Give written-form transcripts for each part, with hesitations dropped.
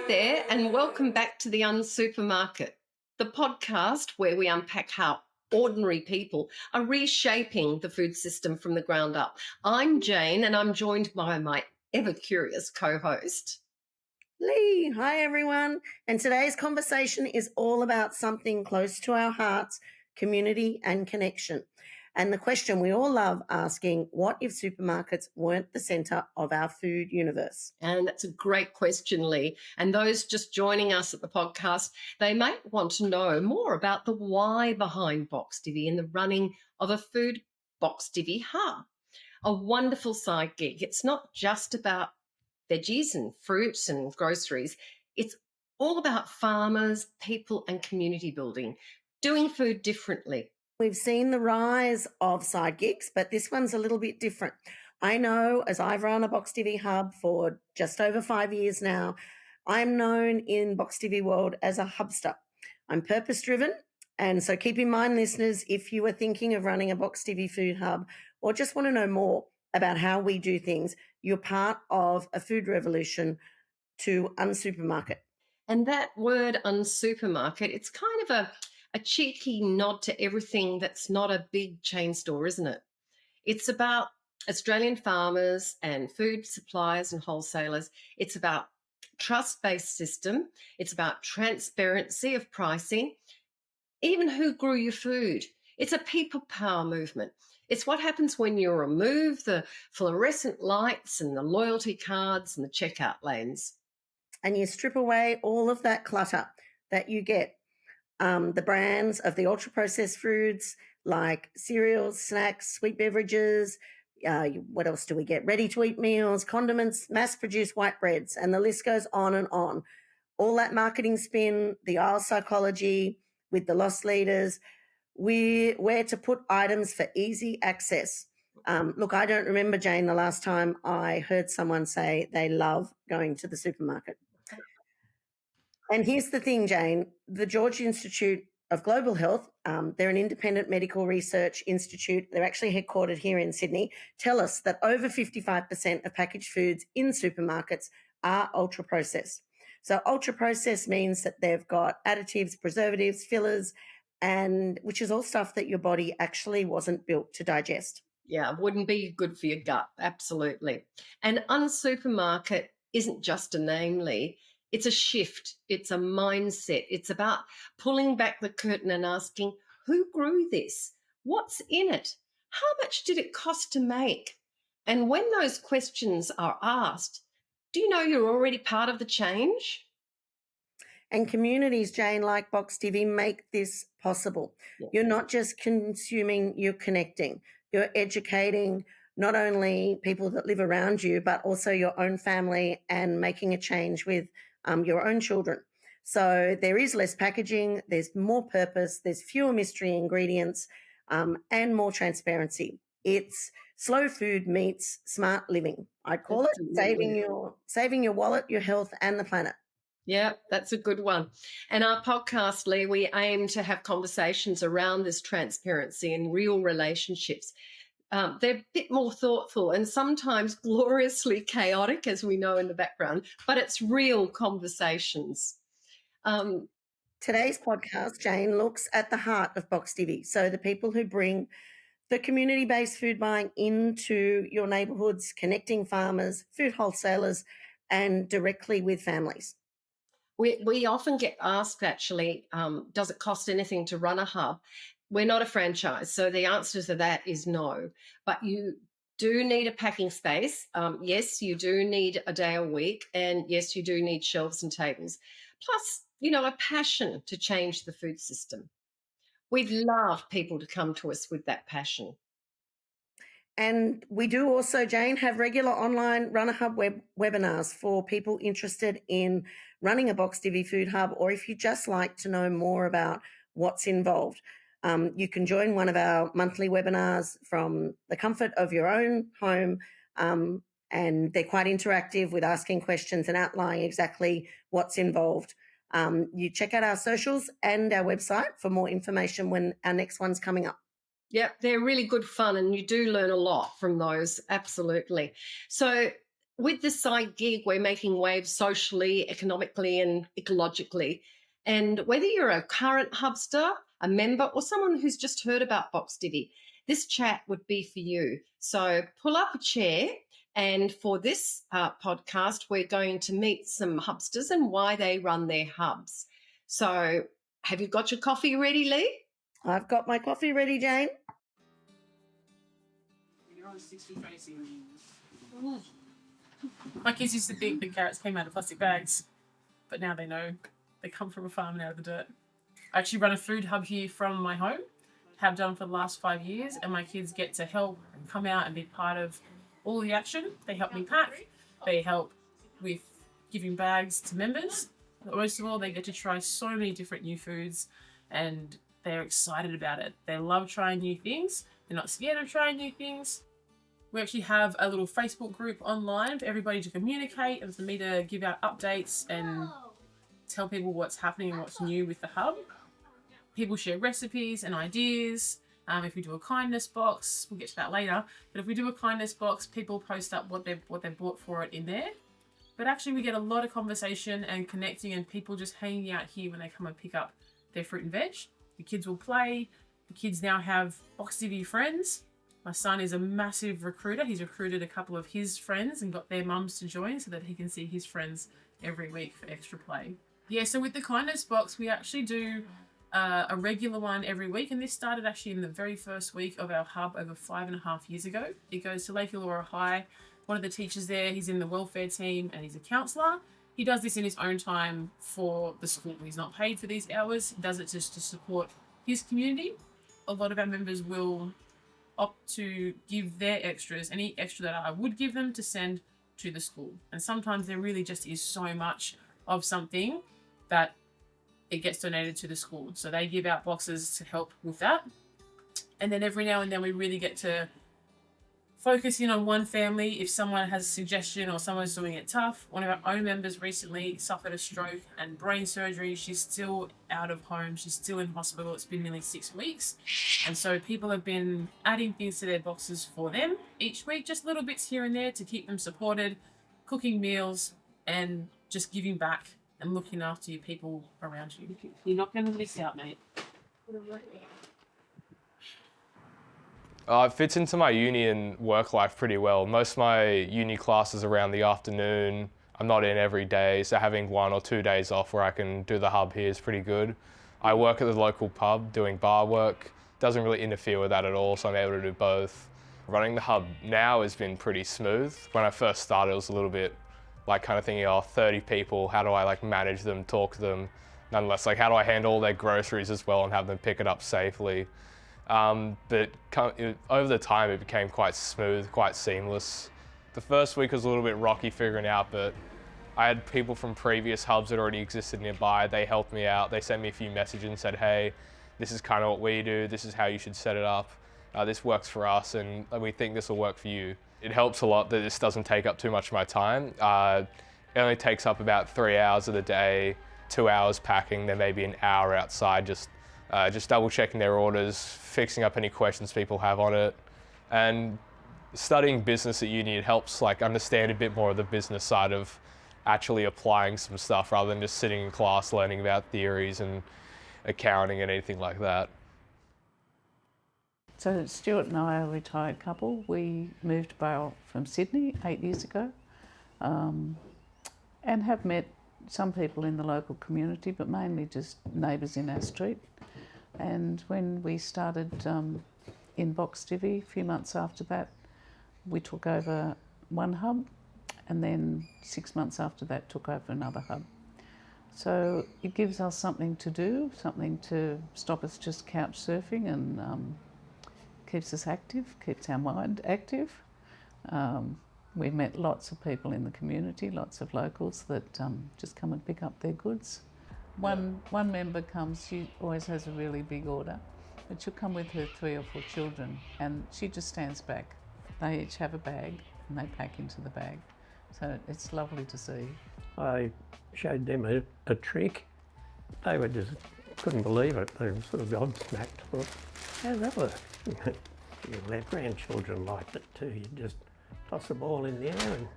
there, and welcome back to the Unsupermarket, the podcast where we unpack how ordinary people are reshaping the food system from the ground up. I'm Jane, and I'm joined by my ever curious co host. Lee, hi everyone. And today's conversation is all about something close to our hearts, community and connection. And the question we all love asking, what if supermarkets weren't the centre of our food universe? And that's a great question, Lee. And those just joining us at the podcast, they might want to know more about the why behind Box Divvy and the running of a food Box Divvy Hub. A wonderful side gig. It's not just about veggies and fruits and groceries. It's all about farmers, people, and community building, doing food differently. We've seen the rise of side gigs, but this one's a little bit different. I know, as I've run a Box Divvy Hub for just over 5 years now, I'm known in Box Divvy world as a hubster. I'm purpose driven. And so keep in mind, listeners, if you are thinking of running a Box Divvy food hub or just want to know more about how we do things, you're part of a food revolution to Unsupermarket. And that word unsupermarket, it's kind of a cheeky nod to everything that's not a big chain store, isn't it? It's about Australian farmers and food suppliers and wholesalers. It's about trust-based system. It's about transparency of pricing, even who grew your food. It's a people power movement. It's what happens when you remove the fluorescent lights and the loyalty cards and the checkout lanes. And you strip away all of that clutter that you get. The brands of the ultra processed foods like cereals, snacks, sweet beverages. What else do we get? Ready to eat meals, condiments, mass produced white breads, and the list goes on and on. All that marketing spin, the aisle psychology with the loss leaders, where to put items for easy access. Look, I don't remember, Jane, the last time I heard someone say they love going to the supermarket. And here's the thing, Jane, the George Institute of Global Health, they're an independent medical research institute. They're actually headquartered here in Sydney, tell us that over 55% of packaged foods in supermarkets are ultra processed. So ultra processed means that they've got additives, preservatives, fillers, and which is all stuff that your body actually wasn't built to digest. Yeah, wouldn't be good for your gut. Absolutely. And unsupermarket isn't just a name, Lee. It's a shift. It's a mindset. It's about pulling back the curtain and asking, who grew this? What's in it? How much did it cost to make? And when those questions are asked, do you know you're already part of the change? And communities, Jane, like Box Divvy, make this possible. Yeah. You're not just consuming, you're connecting. You're educating not only people that live around you, but also your own family and making a change with your own children. So there is less packaging, there's more purpose, there's fewer mystery ingredients, and more transparency. It's slow food meets smart living. I'd call it saving your wallet, your health, and the planet. Yeah, that's a good one. And our podcast, Lee, we aim to have conversations around this transparency and real relationships. They're a bit more thoughtful and sometimes gloriously chaotic, as we know in the background, but it's real conversations. Today's podcast, Jane, looks at the heart of Box Divvy. So the people who bring the community-based food buying into your neighbourhoods, connecting farmers, food wholesalers, and directly with families. We often get asked, actually, does it cost anything to run a hub? We're not a franchise, so the answer to that is no. But you do need a packing space. Yes, you do need a day a week. And yes, you do need shelves and tables. Plus, a passion to change the food system. We'd love people to come to us with that passion. And we do also, Jane, have regular online Run a Hub webinars for people interested in running a Box Divvy food hub, or if you just like to know more about what's involved. You can join one of our monthly webinars from the comfort of your own home, and they're quite interactive with asking questions and outlining exactly what's involved. You check out our socials and our website for more information when our next one's coming up. Yeah, they're really good fun and you do learn a lot from those, absolutely. So With this side gig, we're making waves socially, economically, and ecologically. And whether you're a current Hubster, a member, or someone who's just heard about Box Divvy, this chat would be for you. So pull up a chair. And for this podcast, we're going to meet some Hubsters and why they run their hubs. So, have you got your coffee ready, Lee? I've got my coffee ready, Jane. My kids used to think the carrots came out of plastic bags, but now they know they come from a farm and out of the dirt. I actually run a food hub here from my home, have done for the last 5 years, and my kids get to help and come out and be part of all the action. They help me pack, they help with giving bags to members. But most of all, they get to try so many different new foods and they're excited about it. They love trying new things. They're not scared of trying new things. We actually have a little Facebook group online for everybody to communicate and for me to give out updates and tell people what's happening and what's new with the hub. People share recipes and ideas. If we do a kindness box, we'll get to that later, but if we do a kindness box, people post up what they bought for it in there. But actually we get a lot of conversation and connecting and people just hanging out here when they come and pick up their fruit and veg. The kids will play. The kids now have Box Divvy friends. My son is a massive recruiter. He's recruited a couple of his friends and got their mums to join so that he can see his friends every week for extra play. Yeah, so with the kindness box, we actually do a regular one every week, and this started actually in the very first week of our hub over 5.5 years ago. It goes to Lake Eulaura High. One of the teachers there, he's in the welfare team and he's a counsellor. He does this in his own time for the school. He's not paid for these hours. He does it just to support his community. A lot of our members will opt to give their extras, any extra that I would give them, to send to the school. And sometimes there really just is so much of something that it gets donated to the school. So they give out boxes to help with that. And then every now and then we really get to focus in on one family. If someone has a suggestion or someone's doing it tough. One of our own members recently suffered a stroke and brain surgery. She's still out of home. She's still in hospital. It's been nearly 6 weeks. And so people have been adding things to their boxes for them each week, just little bits here and there to keep them supported, cooking meals and just giving back and looking after your people around you. You're not going to miss out, mate. It fits into my uni and work life pretty well. Most of my uni classes around the afternoon. I'm not in every day, so having 1 or 2 days off where I can do the hub here is pretty good. I work at the local pub doing bar work. Doesn't really interfere with that at all, so I'm able to do both. Running the hub now has been pretty smooth. When I first started, it was a little bit like kind of thinking, 30 people, how do I like manage them, talk to them? Nonetheless, like how do I handle all their groceries as well and have them pick it up safely? But over the time it became quite smooth, quite seamless. The first week was a little bit rocky figuring out, but I had people from previous hubs that already existed nearby. They helped me out. They sent me a few messages and said, hey, this is kind of what we do. This is how you should set it up. This works for us and we think this will work for you. It helps a lot that this doesn't take up too much of my time. It only takes up about 3 hours of the day, 2 hours packing, then maybe an hour outside just double checking their orders, fixing up any questions people have on it. And studying business at uni, it helps like understand a bit more of the business side of actually applying some stuff rather than just sitting in class learning about theories and accounting and anything like that. So Stuart and I are a retired couple. We moved to Bale from Sydney 8 years ago and have met some people in the local community, but mainly just neighbours in our street. And when we started in Box Divvy, a few months after that, we took over one hub, and then 6 months after that took over another hub. So it gives us something to do, something to stop us just couch surfing, and keeps us active, keeps our mind active. We met lots of people in the community, lots of locals that just come and pick up their goods. One member comes, she always has a really big order, but she'll come with her 3 or 4 children and she just stands back. They each have a bag and they pack into the bag. So it's lovely to see. I showed them a trick. They were just, couldn't believe it. They were sort of gobsmacked. Thought, how does that work? Their grandchildren liked it too. You just toss the ball in the air and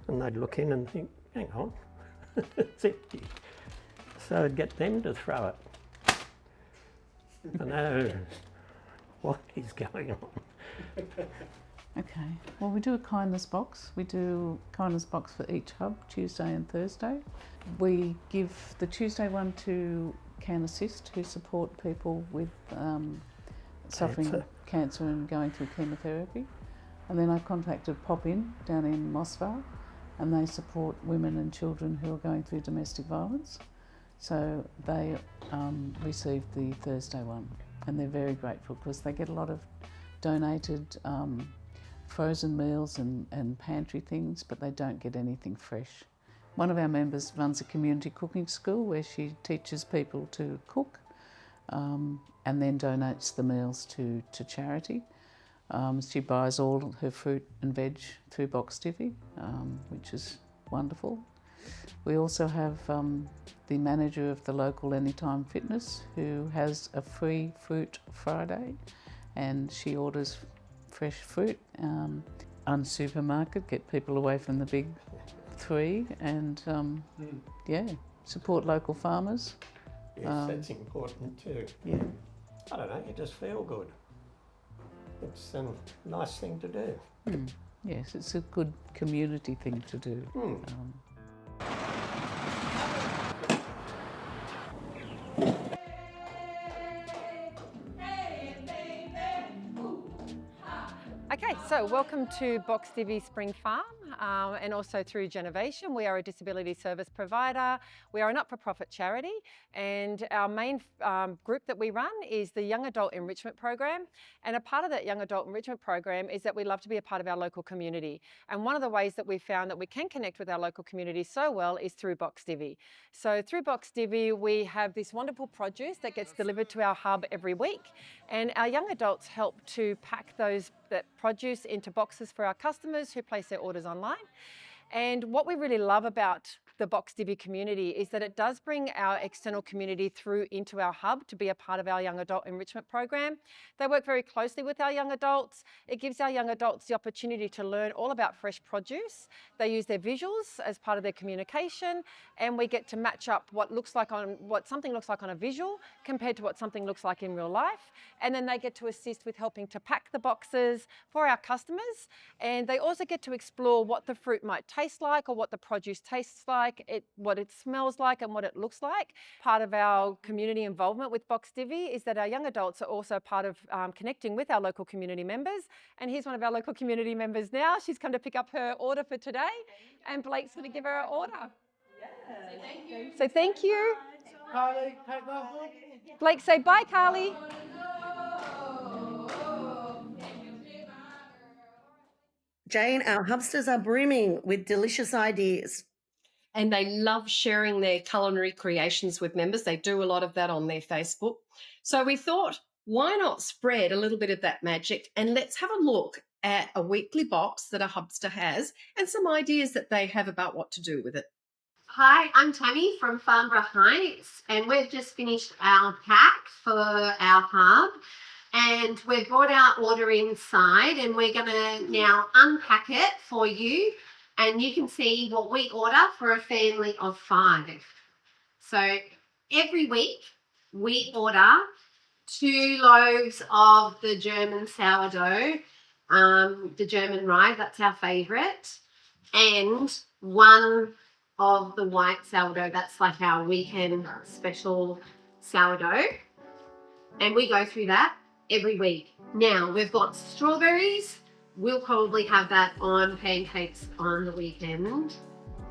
and they'd look in and think, hang on, it's empty. So I'd get them to throw it. I know what is going on. Okay, well we do a kindness box. We do kindness box for each hub, Tuesday and Thursday. We give the Tuesday one to Can Assist, who support people with suffering cancer and going through chemotherapy. And then I contacted Pop In down in Mosvar, and they support women and children who are going through domestic violence. So they received the Thursday one, and they're very grateful because they get a lot of donated frozen meals and pantry things, but they don't get anything fresh. One of our members runs a community cooking school where she teaches people to cook and then donates the meals to charity. She buys all her fruit and veg through Box Divvy, which is wonderful. We also have the manager of the local Anytime Fitness who has a free Fruit Friday, and she orders fresh fruit. Unsupermarket, get people away from the big three, and support local farmers. Yes, that's important too. Yeah. I don't know, you just feel good. It's a nice thing to do. Yes, it's a good community thing to do. Okay, so welcome to Box Divvy Spring Farm and also through Genovation. We are a disability service provider. We are a not-for-profit charity, and our main group that we run is the Young Adult Enrichment Program. And a part of that Young Adult Enrichment Program is that we love to be a part of our local community. And one of the ways that we found that we can connect with our local community so well is through Box Divvy. So through Box Divvy, we have this wonderful produce that gets delivered to our hub every week. And our young adults help to pack that produce into boxes for our customers who place their orders online. And what we really love about the Box Divvy community is that it does bring our external community through into our hub to be a part of our young adult enrichment program. They work very closely with our young adults. It gives our young adults the opportunity to learn all about fresh produce. They use their visuals as part of their communication, and we get to match up what something looks like on a visual compared to what something looks like in real life. And then they get to assist with helping to pack the boxes for our customers. And they also get to explore what the fruit might taste like, or what the produce tastes like, what it smells like, and what it looks like. Part of our community involvement with Box Divvy is that our young adults are also part of connecting with our local community members. And here's one of our local community members now. She's come to pick up her order for today, and Blake's going to give her her order. Yeah. So thank you. Carly, take that one. Blake, say bye, Carly. Jane, our Hubsters are brimming with delicious ideas. And they love sharing their culinary creations with members. They do a lot of that on their Facebook. So we thought, why not spread a little bit of that magic, and let's have a look at a weekly box that a Hubster has and some ideas that they have about what to do with it. Hi, I'm Tammy from Farnborough Heights, and we've just finished our pack for our hub, and we've brought our order inside, and we're going to now unpack it for you, and you can see what we order for a family of 5. So every week we order 2 loaves of the German sourdough, the German rye, that's our favourite, and 1 of the white sourdough, that's like our weekend special sourdough. And we go through that every week. Now, we've got strawberries. We'll probably have that on pancakes on the weekend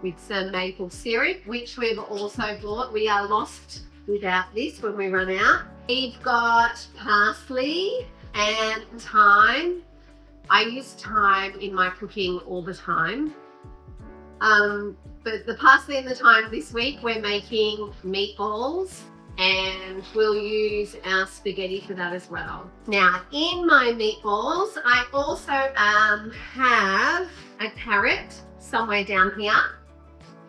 with some maple syrup, which we've also bought. We are lost without this when we run out. We've got parsley and thyme. I use thyme in my cooking all the time. But the parsley and the thyme this week, we're making meatballs, and we'll use our spaghetti for that as well. Now, in my meatballs, I also have a carrot somewhere down here.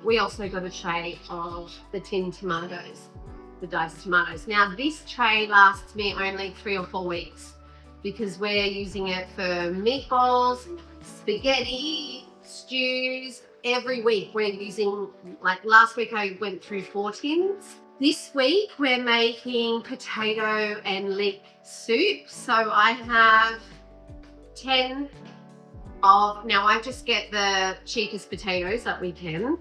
We also got a tray of the tinned tomatoes, the diced tomatoes. Now, this tray lasts me only 3 or 4 weeks because we're using it for meatballs, spaghetti, stews. Every week we're using, like last week I went through 4 tins. This week we're making potato and leek soup. So I have 10 of, now I just get the cheapest potatoes that we can.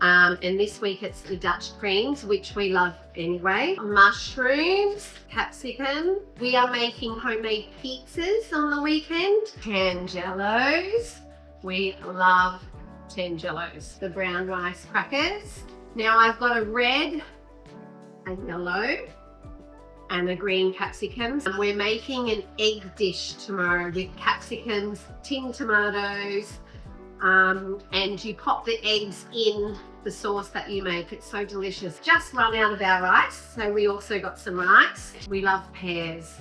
And this week it's the Dutch creams, which we love anyway. Mushrooms, capsicum. We are making homemade pizzas on the weekend. Tangelos. We love tangelos. The brown rice crackers. Now I've got a red, a yellow, and a green capsicum. And we're making an egg dish tomorrow with capsicums, tin tomatoes, and you pop the eggs in the sauce that you make. It's so delicious. Just run out of our rice, so we also got some rice. We love pears.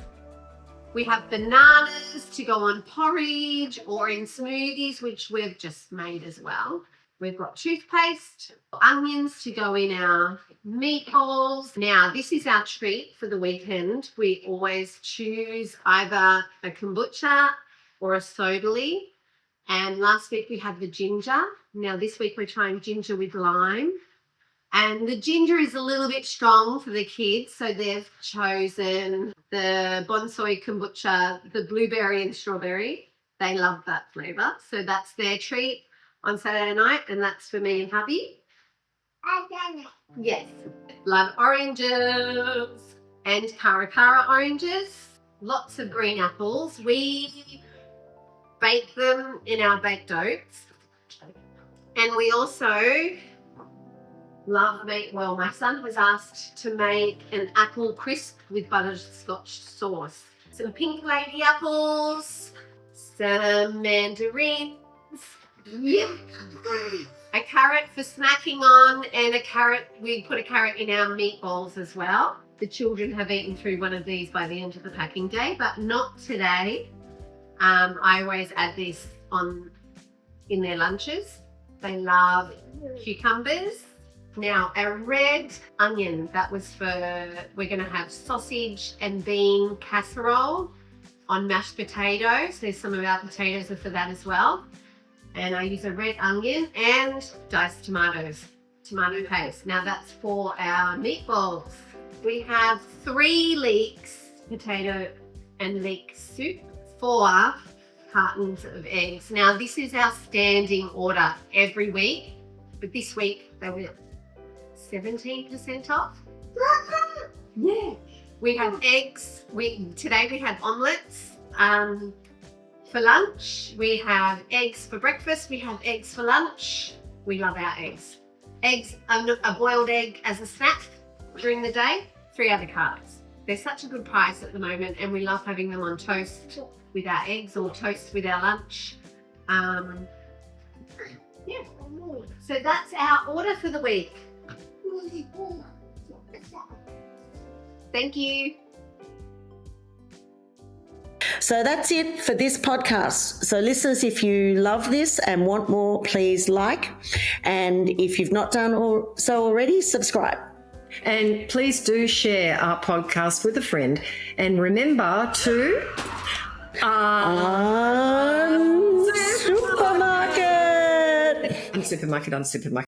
We have bananas to go on porridge or in smoothies, which we've just made as well. We've got toothpaste, onions to go in our meatballs. Now, this is our treat for the weekend. We always choose either a kombucha or a sodally. And last week we had the ginger. Now this week we're trying ginger with lime. And the ginger is a little bit strong for the kids, so they've chosen the bonsai kombucha, the blueberry and strawberry. They love that flavour. So that's their treat on Saturday night, and that's for me and hubby. I've done it. Yes. Blood oranges and caracara oranges. Lots of green apples. We bake them in our baked oats. And we also love my son was asked to make an apple crisp with butterscotch sauce. Some pink lady apples, some mandarins, yep. A carrot for snacking on, and we put a carrot in our meatballs as well. The children have eaten through one of these by the end of the packing day, but not today. I always add this in their lunches. They love cucumbers. Now, a red onion, that was we're going to have sausage and bean casserole on mashed potatoes. There's some of our potatoes are for that as well. And I use a red onion and diced tomatoes, tomato paste. Now that's for our meatballs. We have 3 leeks, potato and leek soup, 4 cartons of eggs. Now this is our standing order every week, but this week they were 17% off. Yeah. We have eggs. Today we had omelettes. For lunch, we have eggs for breakfast. We have eggs for lunch. We love our eggs. Eggs, a boiled egg as a snack during the day, 3 avocados. They're such a good price at the moment, and we love having them on toast with our eggs or toast with our lunch. Yeah. So that's our order for the week. Thank you. So that's it for this podcast. So listeners, if you love this and want more, please like. And if you've not done so already, subscribe. And please do share our podcast with a friend. And remember to Supermarket. Unsupermarket.